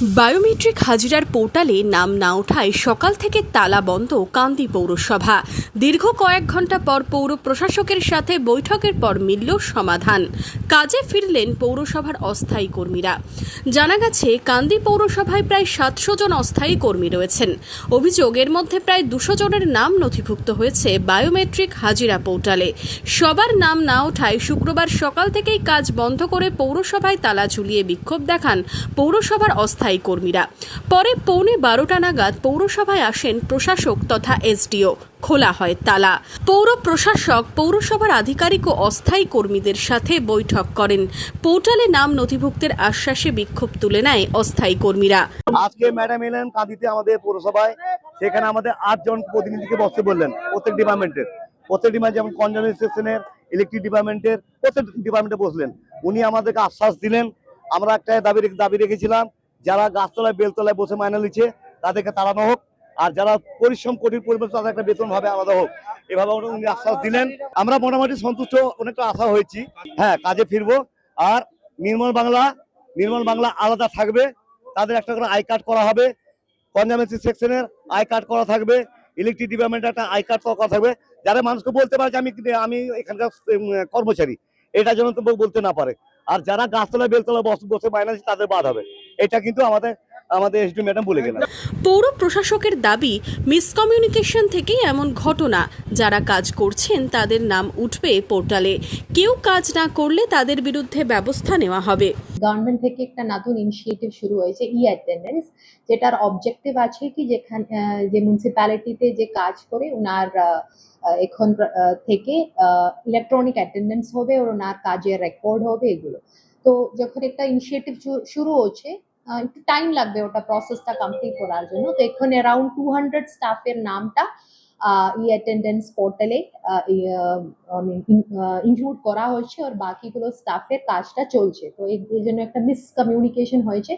Biometric হাজিরার পোর্টালে নাম না ওঠায় সকাল থেকে তালা বন্ধ কান্দি পৌরসভা। দীর্ঘ কয়েক ঘন্টা পর পৌর প্রশাসকের সাথে বৈঠকের পর মিলল সমাধান। কাজে ফিরলেন পৌরসভার অস্থায়ী কর্মীরা। জানা গেছে, কান্দি পৌরসভায় প্রায় 700 জন অস্থায়ী কর্মী রয়েছেন। অভিযোগের মধ্যে প্রায় 200 জনের নাম নথিভুক্ত হয়েছে বায়োমেট্রিক হাজিরা পোর্টালে। সবার নাম না ওঠায় শুক্রবার সকাল থেকেই কাজ বন্ধ করে পৌরসভায় তালা ঝুলিয়ে বিক্ষোভ দেখান পৌরসভার অস্থায়ী কর্মীরা। পরে 11:15 নাগাদ পৌরসভায় আসেন প্রশাসক তথা এসডিও। খোলা হয় তালা। পৌর প্রশাসক পৌরসভার আধিকারিক ও অস্থায়ী কর্মীদের সাথে বৈঠক করেন। পোর্টালে নাম নথিভুক্তের আশ্বাসে বিক্ষোভ তুলে নেয় অস্থায়ী কর্মীরা। আজকে ম্যাডাম এলেন কাঁদিতে আমাদের পৌরসভায়, সেখানে আমাদের 8 জন প্রতিনিধিকে বসতে বললেন। প্রত্যেক ডিপার্টমেন্টের যেমন কনজারভেশনের, ইলেকট্রিক ডিপার্টমেন্টের প্রত্যেক ডিপার্টমেন্টে বসলেন। উনি আমাদেরকে আশ্বাস দিলেন। আমরা একটা দাবি রেখেছিলাম, যারা গাছতলায় বেলতলায় বসে মাইনে নিচ্ছে তাদেরকে তাড়ানো হোক, আর যারা কঠিন পরিবেশ তাদের একটা বেতন ভাবে আলাদা হোক, এভাবে উনি আশ্বাস দিলেন। আমরা মোটামুটি সন্তুষ্ট, অনেকটা আশা হয়েছি। হ্যাঁ, কাজে ফিরবো। আর নির্মল বাংলা আলাদা থাকবে, তাদের একটা করে আই কার্ড করা হবে, কনজারভেশন সেকশনের আই কার্ড করা থাকবে, ইলেকট্রিক ডিপার্টমেন্টের একটা আই কার্ড করা থাকবে, যারা মানুষকে বলতে পারে যে আমি এখানকার কর্মচারী, এটা যেন তো বলতে না পারে। আর যারা গাছতলায় বেলতলায় বসে মাইনে তাদের বাদ হবে। এটা কিন্তু আমাদের এসডি ম্যাডাম বলে গেলেন। পৌর প্রশাসকের দাবি, মিসকমিউনিকেশন থেকেই এমন ঘটনা। যারা কাজ করছেন তাদের নাম উঠবে পোর্টালে। কেউ কাজ না করলে তাদের বিরুদ্ধে ব্যবস্থা নেওয়া হবে। গভর্নমেন্ট থেকে একটা নতুন ইনিশিয়েটিভ শুরু হয়েছে, অ্যাটেন্ডেন্স, যেটার অবজেক্টিভ আছে কি যেখানে যে মিউনিসিপ্যালিটিতে যে কাজ করে ওনার এখন থেকে ইলেকট্রনিক অ্যাটেন্ডেন্স হবে, ওনার কাজের রেকর্ড হবে এগুলো। তো যখন একটা ইনিশিয়েটিভ শুরু হচ্ছে, একটু টাইম লাগবে ওটা প্রসেসটা কমপ্লিট করার জন্য। তো এখন অ্যারাউন্ড 200 স্টাফের নামটা অ্যাটেন্ডেন্স পোর্টালে ইনক্লুড করা হচ্ছে, আর বাকিগুলো স্টাফের কাজটা চলছে। তো এই জন্য একটা মিসকমিউনিকেশন হয়েছে।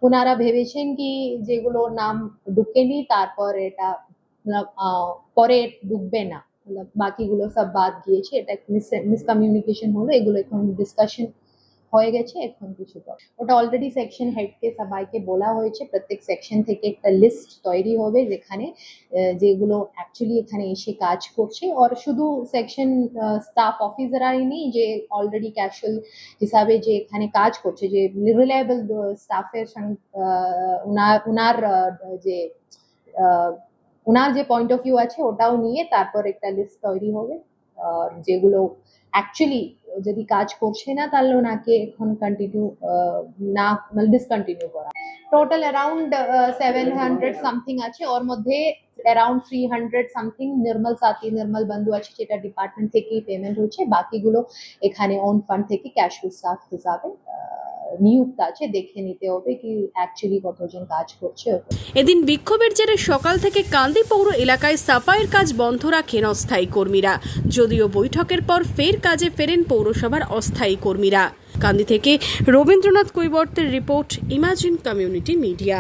ওনারা ভেবেছেন কি যেগুলো নাম ঢুকেনি তারপর এটা পরে ঢুকবে না, বাকিগুলো সব বাদ গিয়েছে, এটা মিসকমিউনিকেশন হলো। এগুলো এখন ডিসকাশন হয়ে গেছে। এখন কিছু ওটা অলরেডি সেকশন হেডকে সবাইকে বলা হয়েছে, প্রত্যেক সেকশন থেকে একটা লিস্ট তৈরি হবে যেখানে যেগুলো অ্যাকচুয়ালি এখানে এসে কাজ করছে। আর শুধু সেকশন স্টাফ অফিসারাই নেই, যে অলরেডি ক্যাশুয়াল হিসাবে যে এখানে কাজ করছে, যে রিলায়েবল স্টাফের সঙ্গে ওনার যে পয়েন্ট অফ ভিউ আছে ওটাও নিয়ে তারপর একটা লিস্ট তৈরি হবে। আর যেগুলো অ্যাকচুয়ালি যদি কাজ করছে না তাহলে ওনাকে এখন কন্টিনিউ না ডিসকন্টিনিউ করা। টোটাল অ্যারাউন্ড 700 সামথিং আছে, ওর মধ্যে অ্যারাউন্ড 300 সামথিং নির্মল বন্ধু আছে, যেটা ডিপার্টমেন্ট থেকেই পেমেন্ট হচ্ছে। বাকিগুলো এখানে অন ফান্ড থেকে ক্যাশুয়াল স্টাফ হিসাবে নিযুক্ত আছে। দেখে নিতে হবে কি অ্যাকচুয়ালি কতজন কাজ করছে। এদিন বিক্ষোভের জেরে সকাল থেকে কান্দি পৌর এলাকায় সাফাইয়ের কাজ বন্ধ রাখেন অস্থায়ী কর্মীরা। যদিও বৈঠকের পর ফের কাজে ফেরেন পৌরসভার অস্থায়ী কর্মীরা। কান্দি থেকে রবীন্দ্রনাথ কৈবর্তের রিপোর্ট, ইমাজিন কমিউনিটি মিডিয়া।